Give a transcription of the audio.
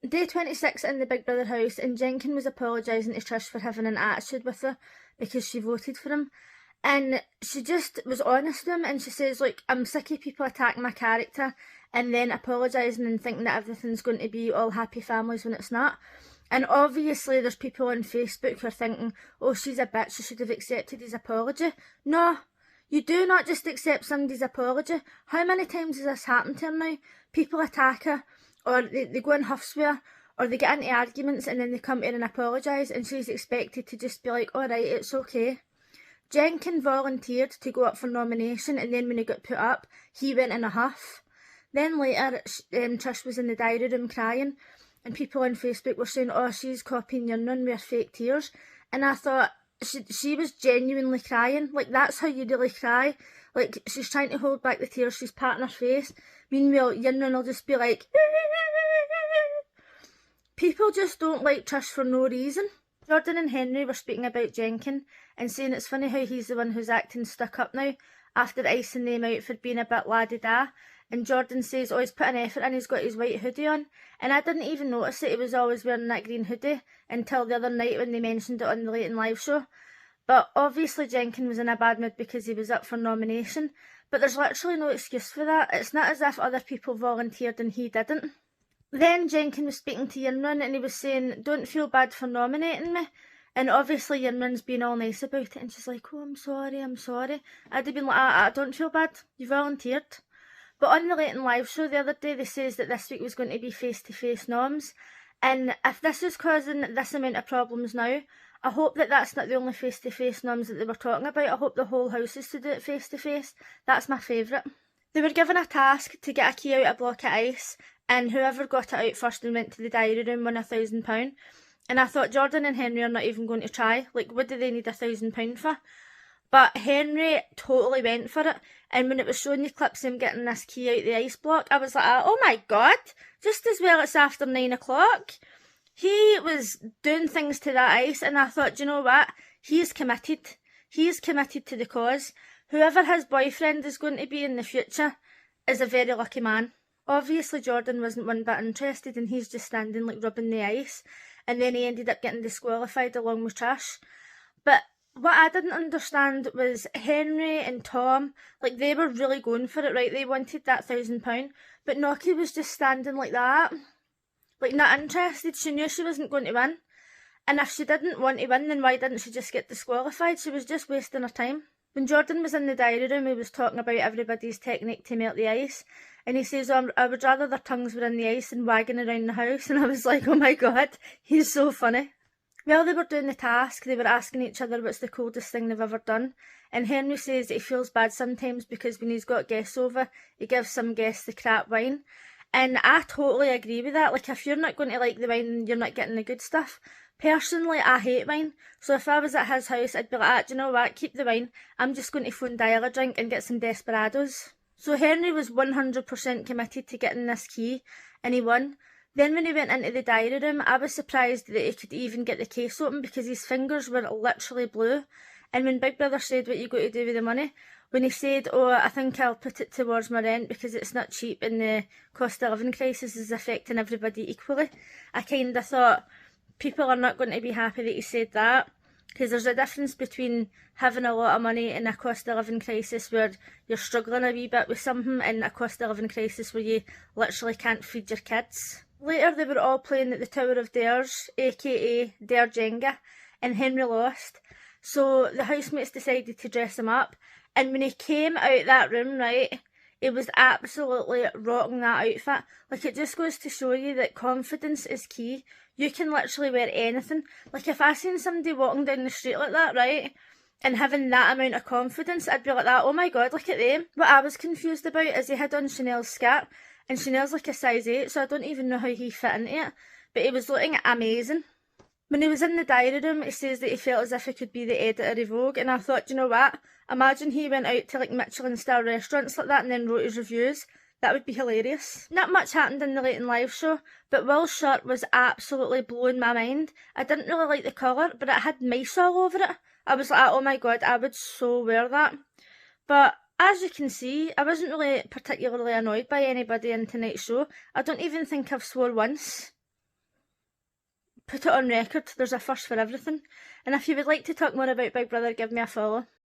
Day 26 in the Big Brother house, and Jenkin was apologising to Trish for having an attitude with her because she voted for him. And she just was honest with him, and she says, like, I'm sick of people attacking my character and then apologising and thinking that everything's going to be all happy families when it's not. And obviously there's people on Facebook who are thinking, oh, she's a bitch, she should have accepted his apology. No, you do not just accept somebody's apology. How many times has this happened to her now? People attack her, or they go in huff swear, or they get into arguments and then they come to her and apologise, and she's expected to just be like, alright, it's okay. Jenkin volunteered to go up for nomination, and then when he got put up, he went in a huff. Then later, Trish was in the diary room crying, and people on Facebook were saying, oh, she's copying your nun with her fake tears. And I thought, she was genuinely crying. Like, that's how you really cry. Like, she's trying to hold back the tears, she's patting her face. Meanwhile, your nun will just be like, people just don't like Trish for no reason. Jordan and Henry were speaking about Jenkin and saying it's funny how he's the one who's acting stuck up now after icing them out for being a bit la-di-da. And Jordan says, oh, he's put an effort in, he's got his white hoodie on. And I didn't even notice that he was always wearing that green hoodie until the other night when they mentioned it on the Late and Live show. But obviously Jenkin was in a bad mood because he was up for nomination. But there's literally no excuse for that. It's not as if other people volunteered and he didn't. Then Jenkin was speaking to Yinrun and he was saying, don't feel bad for nominating me. And obviously Yinrun's being all nice about it, and she's like, oh, I'm sorry. I'd have been like, I don't feel bad, you volunteered. But on the Late and Live show the other day, they says that this week was going to be face-to-face noms. And if this is causing this amount of problems now, I hope that that's not the only face-to-face noms that they were talking about. I hope the whole house is to do it face-to-face. That's my favourite. They were given a task to get a key out a block of ice, and whoever got it out first and went to the diary room won £1,000. And I thought, Jordan and Henry are not even going to try. Like, what do they need £1,000 for? But Henry totally went for it. And when it was showing you clips of him getting this key out the ice block, I was like, oh my god, just as well it's after 9 o'clock. He was doing things to that ice, and I thought, do you know what? He's committed. He's committed to the cause. Whoever his boyfriend is going to be in the future is a very lucky man. Obviously Jordan wasn't one bit interested, and he's just standing like rubbing the ice, and then he ended up getting disqualified along with Trish. But what I didn't understand was Henry and Tom, like, they were really going for it, right? They wanted that £1,000, but Noki was just standing like that, like, not interested. She knew she wasn't going to win, and if she didn't want to win, then why didn't she just get disqualified? She was just wasting her time. When Jordan was in the diary room, he was talking about everybody's technique to melt the ice, and he says, oh, I would rather their tongues were in the ice than wagging around the house. And I was like, oh my god, he's so funny. While they were doing the task, they were asking each other what's the coldest thing they've ever done. And Henry says that he feels bad sometimes because when he's got guests over, he gives some guests the crap wine. And I totally agree with that. Like, if you're not going to like the wine, you're not getting the good stuff. Personally, I hate wine. So if I was at his house, I'd be like, do you know what, keep the wine. I'm just going to phone Dial a drink and get some Desperados. So Henry was 100% committed to getting this key, and he won. Then when he went into the diary room, I was surprised that he could even get the case open because his fingers were literally blue. And when Big Brother said what you got to do with the money, when he said, oh, I think I'll put it towards my rent because it's not cheap and the cost of living crisis is affecting everybody equally, I kind of thought, people are not going to be happy that he said that, because there's a difference between having a lot of money and a cost of living crisis where you're struggling a wee bit with something, and a cost of living crisis where you literally can't feed your kids. Later they were all playing at the Tower of Dares, aka Dare Jenga, and Henry lost. So the housemates decided to dress him up, and when he came out that room, right, he was absolutely rocking that outfit. Like, it just goes to show you that confidence is key. You can literally wear anything. Like, if I seen somebody walking down the street like that, right, and having that amount of confidence, I'd be like that, oh my god, look at them. What I was confused about is he had on Chanel's skirt, and Chanel's like a size 8, so I don't even know how he fit into it. But he was looking amazing. When he was in the diary room, he says that he felt as if he could be the editor of Vogue, and I thought, you know what? Imagine he went out to like Michelin-star restaurants like that and then wrote his reviews. That would be hilarious. Not much happened in the Late and Live show, but Will's shirt was absolutely blowing my mind. I didn't really like the colour, but it had mice all over it. I was like, oh my god, I would so wear that. But as you can see, I wasn't really particularly annoyed by anybody in tonight's show. I don't even think I've swore once. put it on record, there's a first for everything. And if you would like to talk more about Big Brother, give me a follow.